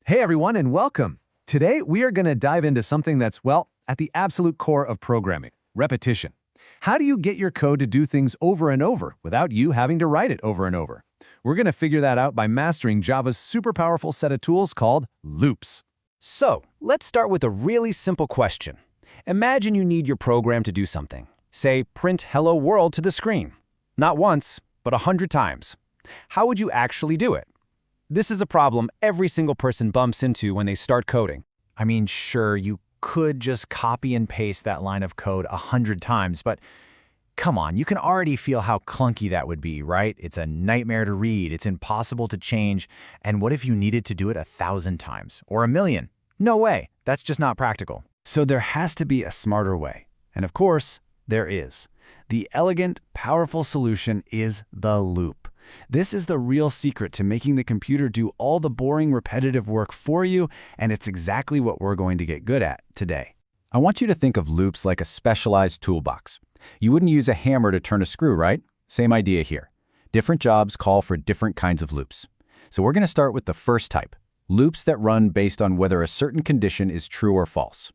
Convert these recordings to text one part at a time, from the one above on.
Hey everyone, and welcome. Today we are going to dive into something that's, well, at the absolute core of programming, repetition. How do you get your code to do things over and over without you having to write it over and over? We're going to figure that out by mastering Java's super powerful set of tools called loops. So, let's start with a really simple question. Imagine you need your program to do something. Say, print hello world to the screen. Not once, but 100 times. How would you actually do it? This is a problem every single person bumps into when they start coding. I mean, sure, you could just copy and paste that line of code 100 times, but come on, you can already feel how clunky that would be, right? It's a nightmare to read, it's impossible to change, and what if you needed to do it 1,000 times or 1,000,000? No way, that's just not practical. So there has to be a smarter way. And of course, there is. The elegant, powerful solution is the loop. This is the real secret to making the computer do all the boring, repetitive work for you, and it's exactly what we're going to get good at today. I want you to think of loops like a specialized toolbox. You wouldn't use a hammer to turn a screw, right? Same idea here. Different jobs call for different kinds of loops. So we're going to start with the first type, loops that run based on whether a certain condition is true or false.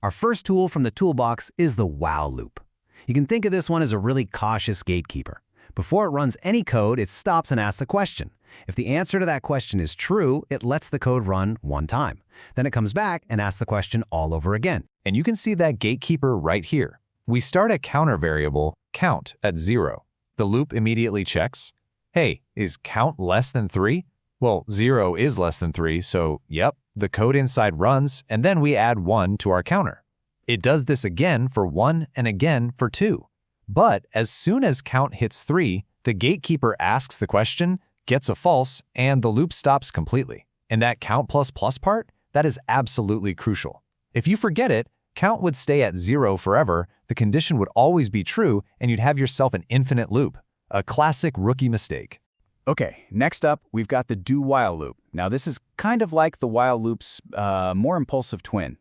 Our first tool from the toolbox is the while loop. You can think of this one as a really cautious gatekeeper. Before it runs any code, it stops and asks a question. If the answer to that question is true, it lets the code run one time. Then it comes back and asks the question all over again. And you can see that gatekeeper right here. We start a counter variable, count, at 0. The loop immediately checks, hey, is count less than 3? Well, 0 is less than 3, so yep, the code inside runs, and then we add 1 to our counter. It does this again for 1 and again for 2. But as soon as count hits 3, the gatekeeper asks the question, gets a false, and the loop stops completely. And that count plus plus part, that is absolutely crucial. If you forget it, count would stay at 0 forever, the condition would always be true, and you'd have yourself an infinite loop. A classic rookie mistake. Okay, next up, we've got the do-while loop. Now this is kind of like the while loop's more impulsive twin.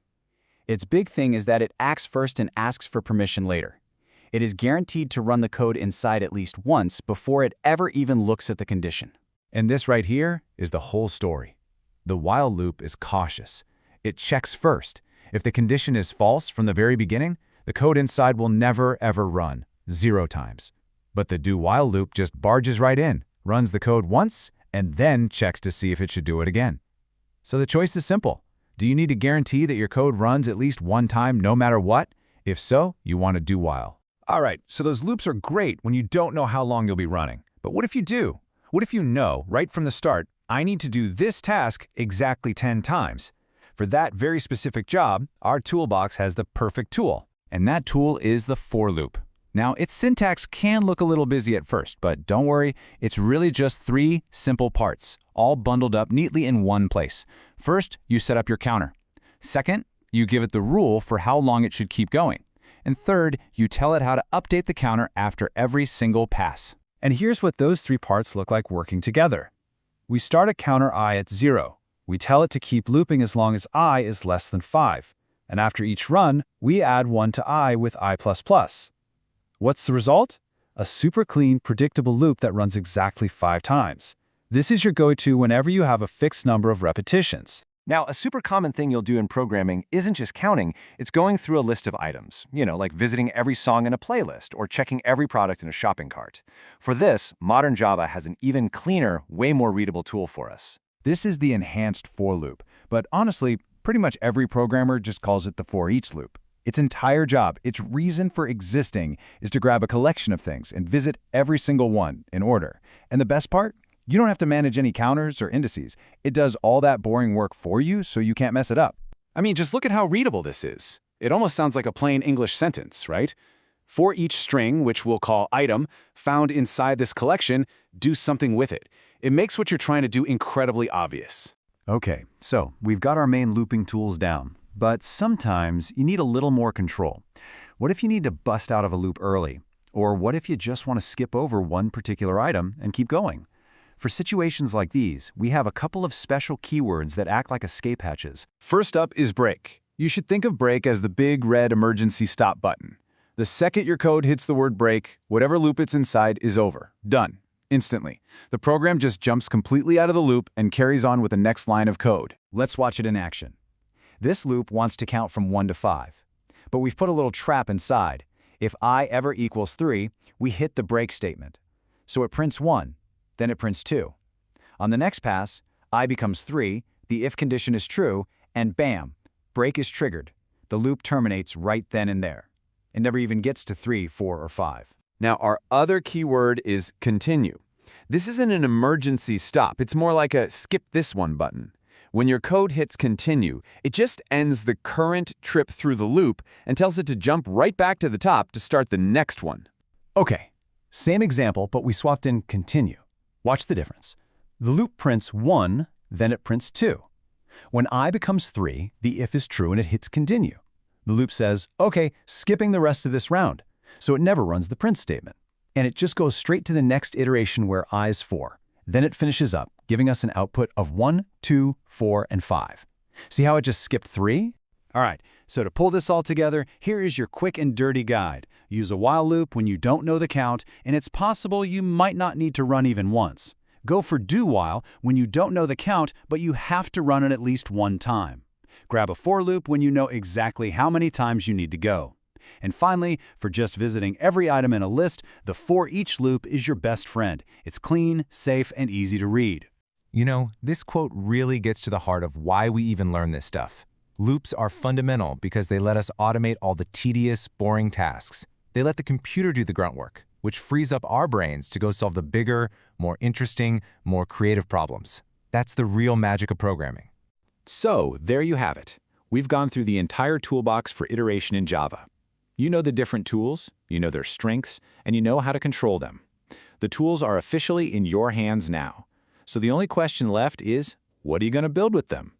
Its big thing is that it acts first and asks for permission later. It is guaranteed to run the code inside at least once before it ever even looks at the condition. And this right here is the whole story. The while loop is cautious. It checks first. If the condition is false from the very beginning, the code inside will never ever run, 0 times. But the do-while loop just barges right in, runs the code once, and then checks to see if it should do it again. So the choice is simple. Do you need to guarantee that your code runs at least one time no matter what? If so, you want a do-while. All right, so those loops are great when you don't know how long you'll be running. But what if you do? What if you know, right from the start, I need to do this task exactly 10 times? For that very specific job, our toolbox has the perfect tool. And that tool is the for loop. Now, its syntax can look a little busy at first, but don't worry, it's really just 3 simple parts, all bundled up neatly in one place. First, you set up your counter. Second, you give it the rule for how long it should keep going. And third, you tell it how to update the counter after every single pass. And here's what those 3 parts look like working together. We start a counter I at 0. We tell it to keep looping as long as I is less than 5. And after each run, we add 1 to I with I++. What's the result? A super clean, predictable loop that runs exactly 5 times. This is your go-to whenever you have a fixed number of repetitions. Now, a super common thing you'll do in programming isn't just counting, it's going through a list of items. Like visiting every song in a playlist or checking every product in a shopping cart. For this, modern Java has an even cleaner, way more readable tool for us. This is the enhanced for loop, but honestly, pretty much every programmer just calls it the for each loop. Its entire job, its reason for existing, is to grab a collection of things and visit every single one in order. And the best part? You don't have to manage any counters or indices. It does all that boring work for you so you can't mess it up. I mean, just look at how readable this is. It almost sounds like a plain English sentence, right? For each string, which we'll call item, found inside this collection, do something with it. It makes what you're trying to do incredibly obvious. Okay, so we've got our main looping tools down, but sometimes you need a little more control. What if you need to bust out of a loop early? Or what if you just want to skip over one particular item and keep going? For situations like these, we have a couple of special keywords that act like escape hatches. First up is break. You should think of break as the big red emergency stop button. The second your code hits the word break, whatever loop it's inside is over. Done. Instantly. The program just jumps completely out of the loop and carries on with the next line of code. Let's watch it in action. This loop wants to count from 1 to 5. But we've put a little trap inside. If I ever equals 3, we hit the break statement. So it prints 1, then it prints 2. On the next pass, I becomes 3, the if condition is true, and bam, break is triggered. The loop terminates right then and there. It never even gets to 3, 4, or 5. Now, our other keyword is continue. This isn't an emergency stop. It's more like a skip this one button. When your code hits continue, it just ends the current trip through the loop and tells it to jump right back to the top to start the next one. Okay, same example, but we swapped in continue. Watch the difference. The loop prints 1, then it prints 2. When I becomes 3, the if is true and it hits continue. The loop says, okay, skipping the rest of this round. So it never runs the print statement. And it just goes straight to the next iteration where I is 4. Then it finishes up, giving us an output of 1, 2, 4, and 5. See how it just skipped 3? All right, so to pull this all together, here is your quick and dirty guide. Use a while loop when you don't know the count, and it's possible you might not need to run even once. Go for do while when you don't know the count, but you have to run it at least one time. Grab a for loop when you know exactly how many times you need to go. And finally, for just visiting every item in a list, the for each loop is your best friend. It's clean, safe, and easy to read. You know, this quote really gets to the heart of why we even learn this stuff. Loops are fundamental because they let us automate all the tedious, boring tasks. They let the computer do the grunt work, which frees up our brains to go solve the bigger, more interesting, more creative problems. That's the real magic of programming. So, there you have it. We've gone through the entire toolbox for iteration in Java. You know the different tools, you know their strengths, and you know how to control them. The tools are officially in your hands now. So the only question left is, what are you going to build with them?